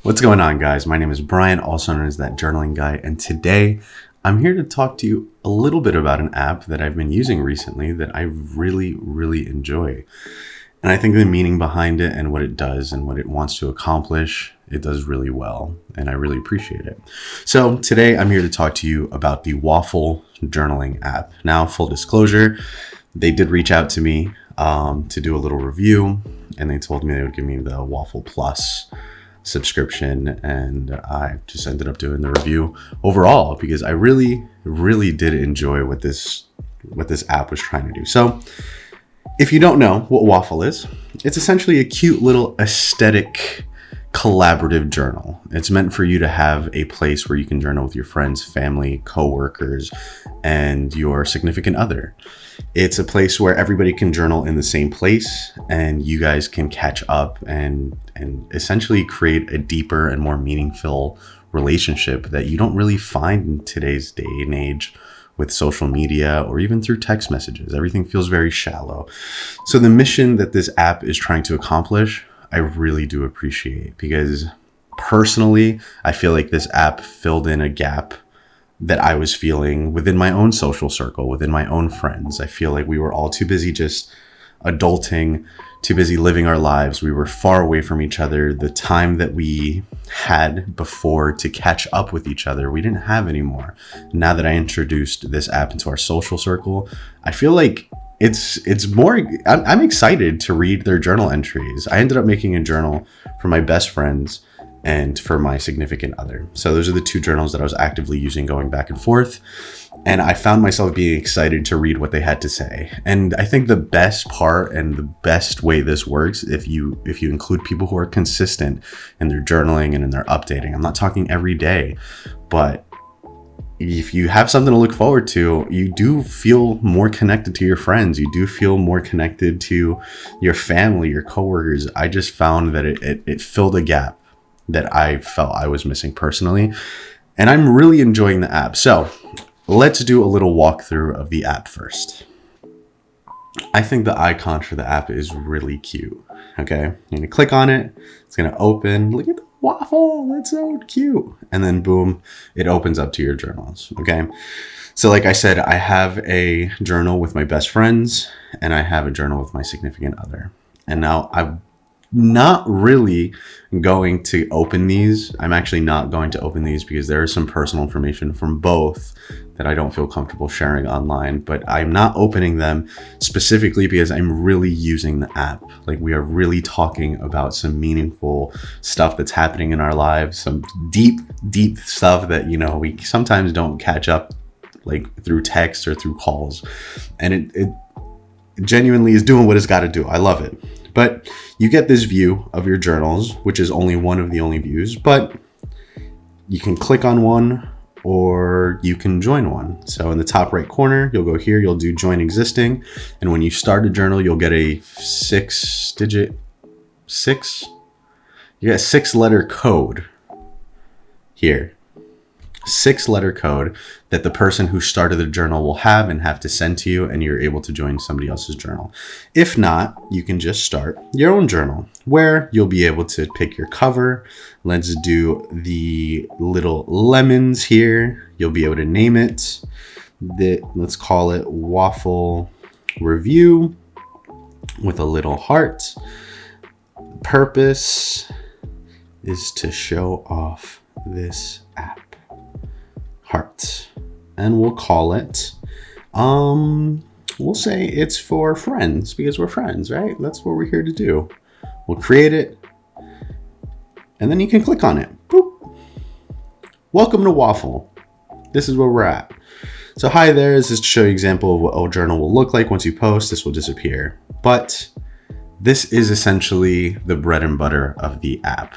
What's going on, guys? My name is Brian, also known as That Journaling Guy, and today I'm here to talk to you a little bit about an app that I've been using recently that I really enjoy. And I think the meaning behind it and what it does and what it wants to accomplish, it does really well, and I really appreciate it. So today I'm here to talk to you about the Waffle journaling app. Now, full disclosure, they did reach out to me to do a little review, and they told me they would give me the Waffle Plus subscription, and I just ended up doing the review overall because I really did enjoy what this app was trying to do. So if you don't know what Waffle is, it's essentially a cute little aesthetic collaborative journal. It's meant for you to have a place where you can journal with your friends, family, coworkers, and your significant other. It's a place where everybody can journal in the same place, and you guys can catch up and essentially create a deeper and more meaningful relationship that you don't really find in today's day and age with social media or even through text messages. Everything feels very shallow. So the mission that this app is trying to accomplish, I really do appreciate, because personally, I feel like this app filled in a gap that I was feeling within my own social circle, within my own friends. I feel like we were all too busy just adulting, too busy living our lives. We were far away from each other. The time that we had before to catch up with each other, we didn't have anymore. Now that I introduced this app into our social circle, I feel like it's more, I'm excited to read their journal entries. I ended up making a journal for my best friends and for my significant other. So those are the two journals that I was actively using going back and forth. And I found myself being excited to read what they had to say. And I think the best part and the best way this works, if you include people who are consistent in their journaling and in their updating, I'm not talking every day, but if you have something to look forward to, you do feel more connected to your friends. You do feel more connected to your family, your coworkers. I just found that it filled a gap that I felt I was missing personally. And I'm really enjoying the app. So let's do a little walkthrough of the app first. I think the icon for the app is really cute. Okay, you're gonna click on it. It's gonna open. Look at the waffle. That's so cute. And then boom, it opens up to your journals. Okay. So like I said, I have a journal with my best friends and I have a journal with my significant other. And now I'm not really going to open these. I'm actually not going to open these because there is some personal information from both that I don't feel comfortable sharing online, but I'm not opening them specifically because I'm really using the app. Like, we are really talking about some meaningful stuff that's happening in our lives, some deep stuff that, you know, we sometimes don't catch up like through text or through calls. And it genuinely is doing what it's got to do. I love it. But you get this view of your journals, which is only one of the only views, but you can click on one or you can join one. So in the top right corner, you'll go here, you'll do join existing. And when you start a journal, you'll get a six letter code here. 6-letter code that the person who started the journal will have and have to send to you, and you're able to join somebody else's journal. If not, you can just start your own journal where you'll be able to pick your cover. Let's do the little lemons here. You'll be able to name it. Let's call it Waffle Review with a little heart. Purpose is to show off this app. Heart. And we'll call it, we'll say it's for friends because we're friends, right? That's what we're here to do. We'll create it and then you can click on it. Boop. Welcome to Waffle. This is where we're at. So hi there, this is to show you an example of what a journal will look like once you post. This will disappear, but this is essentially the bread and butter of the app.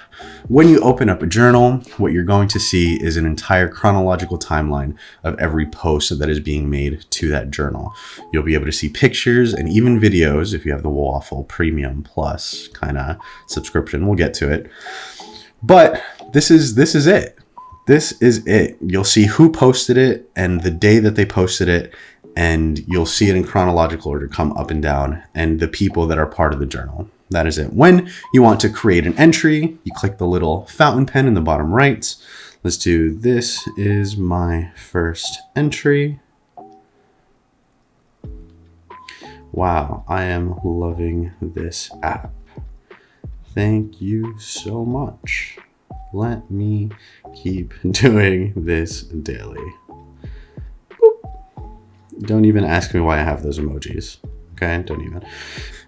When you open up a journal, what you're going to see is an entire chronological timeline of every post that is being made to that journal. You'll be able to see pictures and even videos if you have the Waffle Premium Plus kind of subscription. We'll get to it. But this is it. This is it. You'll see who posted it and the day that they posted it, and you'll see it in chronological order come up and down, and the people that are part of the journal. That is it. When you want to create an entry, you click the little fountain pen in the bottom right. Let's do this is my first entry. Wow, I am loving this app. Thank you so much. Let me keep doing this daily. Boop. Don't even ask me why I have those emojis. Okay, don't even.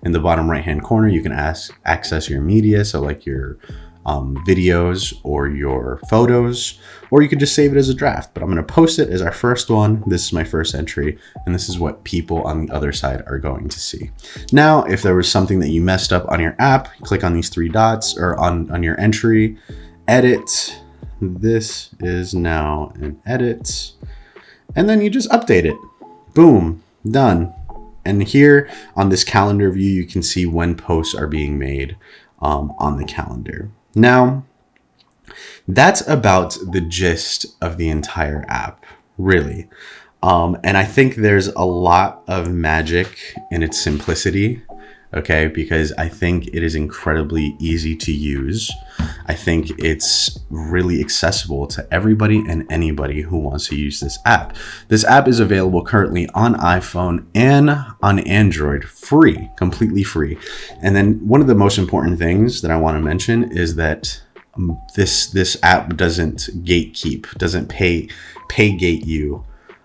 In the bottom right-hand corner, you can access your media, so like your videos or your photos, or you could just save it as a draft. But I'm going to post it as our first one. This is my first entry, and this is what people on the other side are going to see. Now, if there was something that you messed up on your app, click on these three dots or on your entry, edit. This is now an edit, and then you just update it. Boom, done. And here on this calendar view, you can see when posts are being made on the calendar. Now, that's about the gist of the entire app, really. And I think there's a lot of magic in its simplicity, okay? Because I think it is incredibly easy to use. I think it's really accessible to everybody and anybody who wants to use this app. This app is available currently on iPhone and on Android, free, completely free. And then one of the most important things that I want to mention is that this app doesn't gatekeep, doesn't pay gate you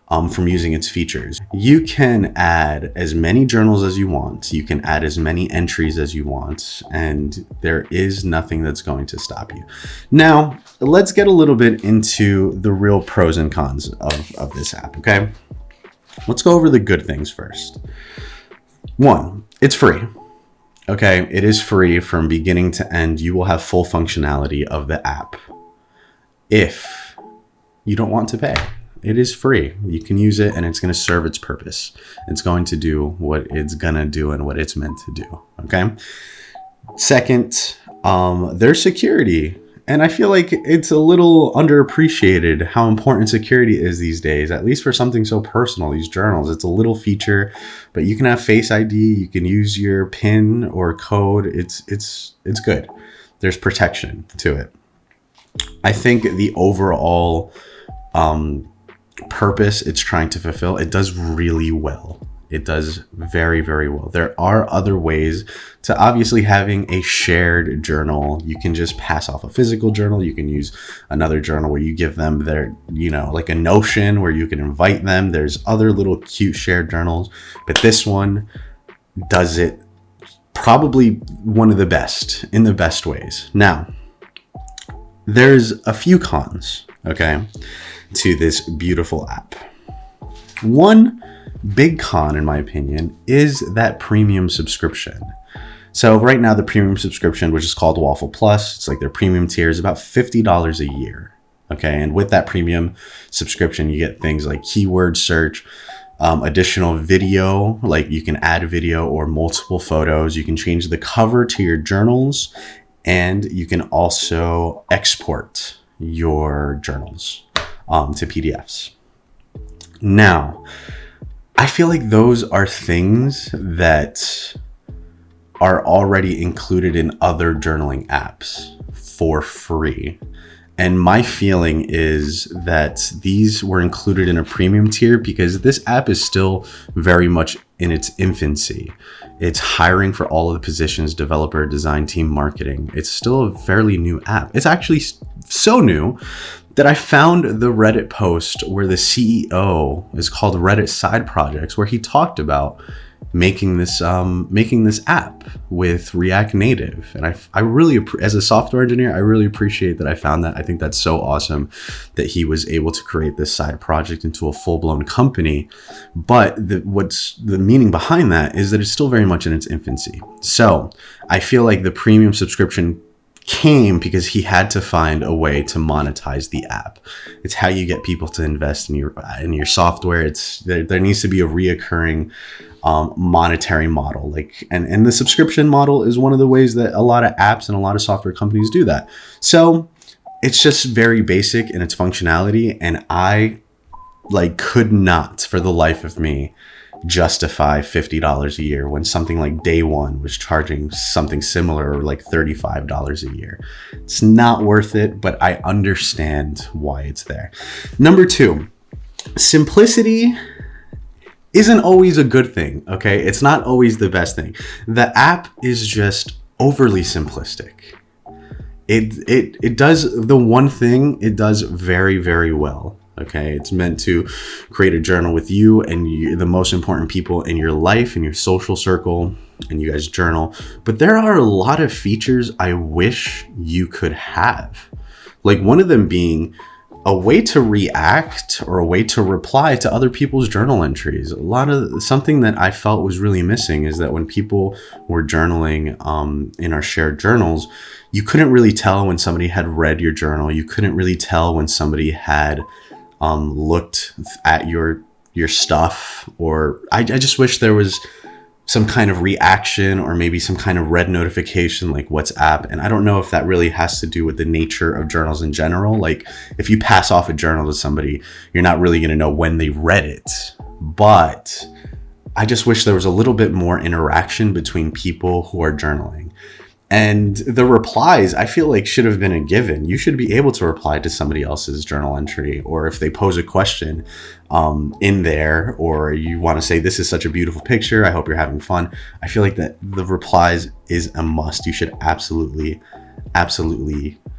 from using its features. You can add as many journals as you want. You can add as many entries as you want, and there is nothing that's going to stop you. Now, let's get a little bit into the real pros and cons of this app, okay? Let's go over the good things first. One, it's free. Okay, it is free from beginning to end. You will have full functionality of the app if you don't want to pay. It is free. You can use it and it's going to serve its purpose. It's going to do what it's going to do and what it's meant to do. Okay. Second, there's security. And I feel like it's a little underappreciated how important security is these days, at least for something so personal, these journals. It's a little feature, but you can have Face ID. You can use your PIN or code. It's good. There's protection to it. I think the overall, purpose it's trying to fulfill, it does really well. It does very, very well. There are other ways to obviously having a shared journal. You can just pass off a physical journal. You can use another journal where you give them their, like a Notion where you can invite them. There's other little cute shared journals, but this one does it probably one of the best, in the best ways. Now, there's a few cons, okay, to this beautiful app. One big con, in my opinion, is that premium subscription. So right now, the premium subscription, which is called Waffle Plus, it's like their premium tier, is about $50 a year. Okay, and with that premium subscription, you get things like keyword search, additional video, like you can add video or multiple photos. You can change the cover to your journals, and you can also export your journals to PDFs. Now, I feel like those are things that are already included in other journaling apps for free. And my feeling is that these were included in a premium tier because this app is still very much in its infancy. It's hiring for all of the positions, developer, design team, marketing. It's still a fairly new app. It's actually so new that I found the Reddit post where the CEO is called Reddit Side Projects, where he talked about making this app with React Native. And I really, as a software engineer, I really appreciate that I found that. I think that's so awesome that he was able to create this side project into a full-blown company. But what's the meaning behind that is that it's still very much in its infancy. So I feel like the premium subscription came because he had to find a way to monetize the app. It's how you get people to invest in your software. There needs to be a reoccurring monetary model, and the subscription model is one of the ways that a lot of apps and a lot of software companies do that. So it's just very basic in its functionality, and I could not for the life of me justify $50 a year when something like Day One was charging something similar, like $35 a year. It's not worth it, but I understand why it's there. Number two, simplicity isn't always a good thing, okay? It's not always the best thing. The app is just overly simplistic. It does the one thing it does very, very well. Okay, it's meant to create a journal with you and the most important people in your life, in your social circle, and you guys journal. But there are a lot of features I wish you could have. Like one of them being a way to react or a way to reply to other people's journal entries. Something that I felt was really missing is that when people were journaling in our shared journals, you couldn't really tell when somebody had read your journal. You couldn't really tell when somebody had looked at your stuff, or I just wish there was some kind of reaction or maybe some kind of red notification like WhatsApp. And I don't know if that really has to do with the nature of journals in general. Like if you pass off a journal to somebody, you're not really going to know when they read it. But I just wish there was a little bit more interaction between people who are journaling. And the replies, I feel like, should have been a given. You should be able to reply to somebody else's journal entry, or if they pose a question in there, or you want to say, this is such a beautiful picture, I hope you're having fun. I feel like that the replies is a must. You should absolutely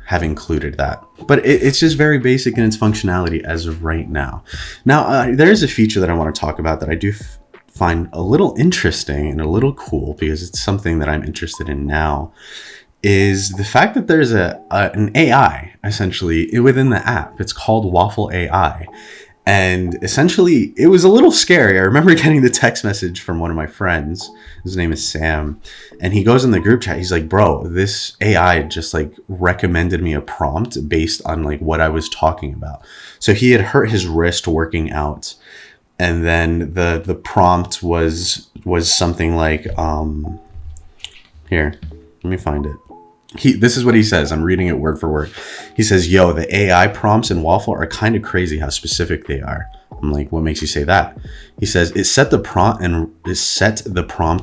have included that. But it's just very basic in its functionality as of right now. Now, there is a feature that I want to talk about that I do find a little interesting and a little cool, because it's something that I'm interested in now, is the fact that there's an AI essentially within the app. It's called Waffle AI. And essentially it was a little scary. I remember getting the text message from one of my friends. His name is Sam. And he goes in the group chat. He's like, bro, this AI just like recommended me a prompt based on like what I was talking about. So he had hurt his wrist working out. And then the prompt was something like, here, let me find it. This is what he says. I'm reading it word for word. He says, yo, the AI prompts in Waffle are kind of crazy how specific they are. I'm like, what makes you say that? He says, it set the prompt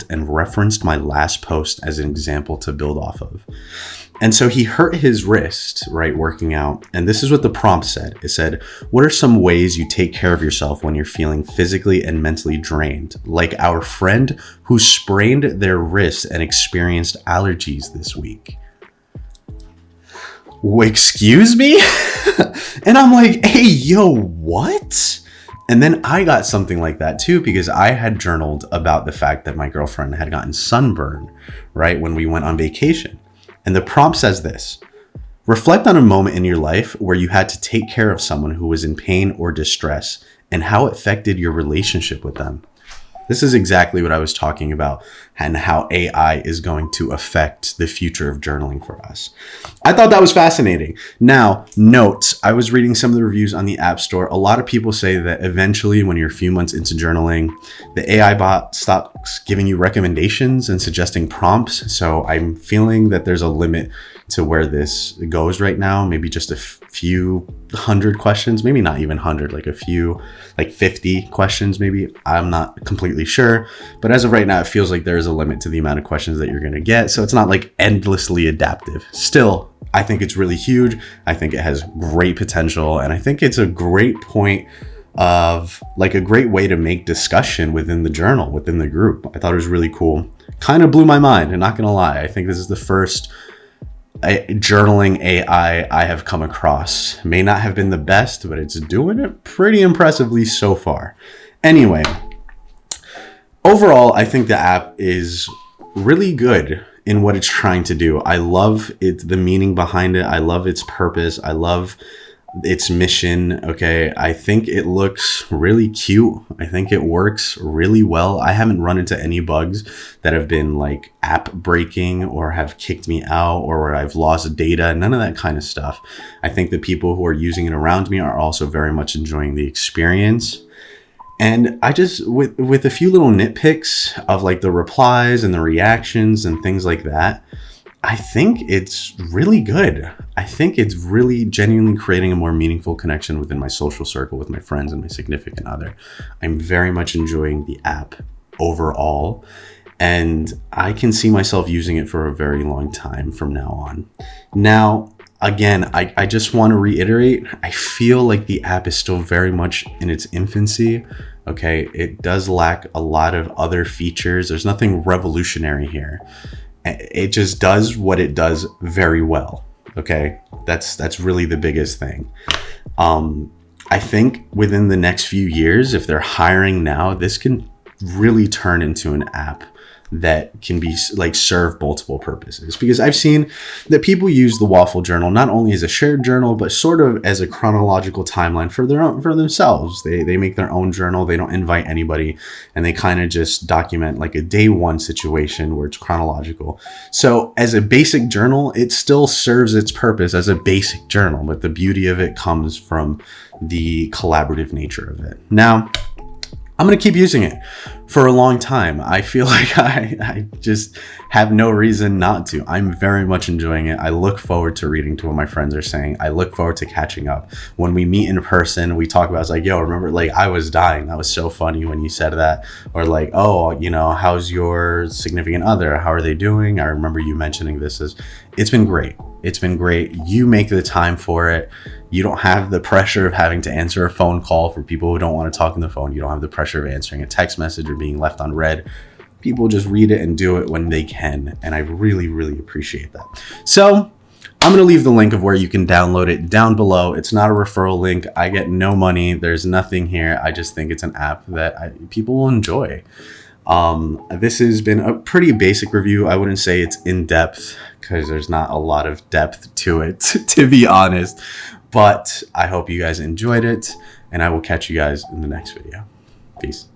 and referenced my last post as an example to build off of. And so he hurt his wrist, right, working out. And this is what the prompt said. It said, what are some ways you take care of yourself when you're feeling physically and mentally drained? Like our friend who sprained their wrist and experienced allergies this week. Excuse me? And I'm like, hey, yo, what? And then I got something like that too, because I had journaled about the fact that my girlfriend had gotten sunburn, right, when we went on vacation. And the prompt says this: reflect on a moment in your life where you had to take care of someone who was in pain or distress and how it affected your relationship with them. This is exactly what I was talking about, and how AI is going to affect the future of journaling for us. I thought that was fascinating. Now, note, I was reading some of the reviews on the App Store. A lot of people say that eventually, when you're a few months into journaling, the AI bot stops giving you recommendations and suggesting prompts. So I'm feeling that there's a limit to where this goes right now. Maybe just a few hundred questions, maybe not even 100, like a few, like 50 questions maybe. I'm not completely sure, but as of right now, it feels like there is a limit to the amount of questions that you're going to get. So it's not like endlessly adaptive. Still, I think it's really huge. I think it has great potential, and I think it's a great point of like a great way to make discussion within the journal, within the group. I thought it was really cool. Kind of blew my mind, and not gonna lie, I think this is the first journaling AI I have come across. May not have been the best, but it's doing it pretty impressively so far. Anyway, overall, I think the app is really good in what it's trying to do. I love it, the meaning behind it. I love its purpose. I love its mission. Okay, I think it looks really cute. I think it works really well. I haven't run into any bugs that have been like app breaking or have kicked me out or where I've lost data, none of that kind of stuff. I think the people who are using it around me are also very much enjoying the experience. And I just, with a few little nitpicks of like the replies and the reactions and things like that, I think it's really good. I think it's really genuinely creating a more meaningful connection within my social circle with my friends and my significant other. I'm very much enjoying the app overall, and I can see myself using it for a very long time from now on. Now, again, I just want to reiterate, I feel like the app is still very much in its infancy. Okay, it does lack a lot of other features. There's nothing revolutionary here. It just does what it does very well. Okay, that's really the biggest thing. I think within the next few years, if they're hiring now, this can really turn into an app that can be like serve multiple purposes, because I've seen that people use the Waffle journal not only as a shared journal, but sort of as a chronological timeline for themselves. They make their own journal. They don't invite anybody, and they kind of just document like a day one situation where it's chronological. So as a basic journal, it still serves its purpose as a basic journal, but the beauty of it comes from the collaborative nature of it. Now, I'm going to keep using it for a long time. I feel like I just have no reason not to. I'm very much enjoying it. I look forward to reading to what my friends are saying. I look forward to catching up. When we meet in person, we talk about, it's like, yo, remember, like, I was dying. That was so funny when you said that. Or like, oh, you know, how's your significant other? How are they doing? I remember you mentioning this. It's been great. It's been great. You make the time for it. You don't have the pressure of having to answer a phone call for people who don't want to talk on the phone. You don't have the pressure of answering a text message or being left unread. People just read it and do it when they can. And I really, really appreciate that. So I'm going to leave the link of where you can download it down below. It's not a referral link. I get no money. There's nothing here. I just think it's an app that people will enjoy. This has been a pretty basic review. I wouldn't say it's in depth because there's not a lot of depth to it, to be honest. But I hope you guys enjoyed it, and I will catch you guys in the next video. Peace.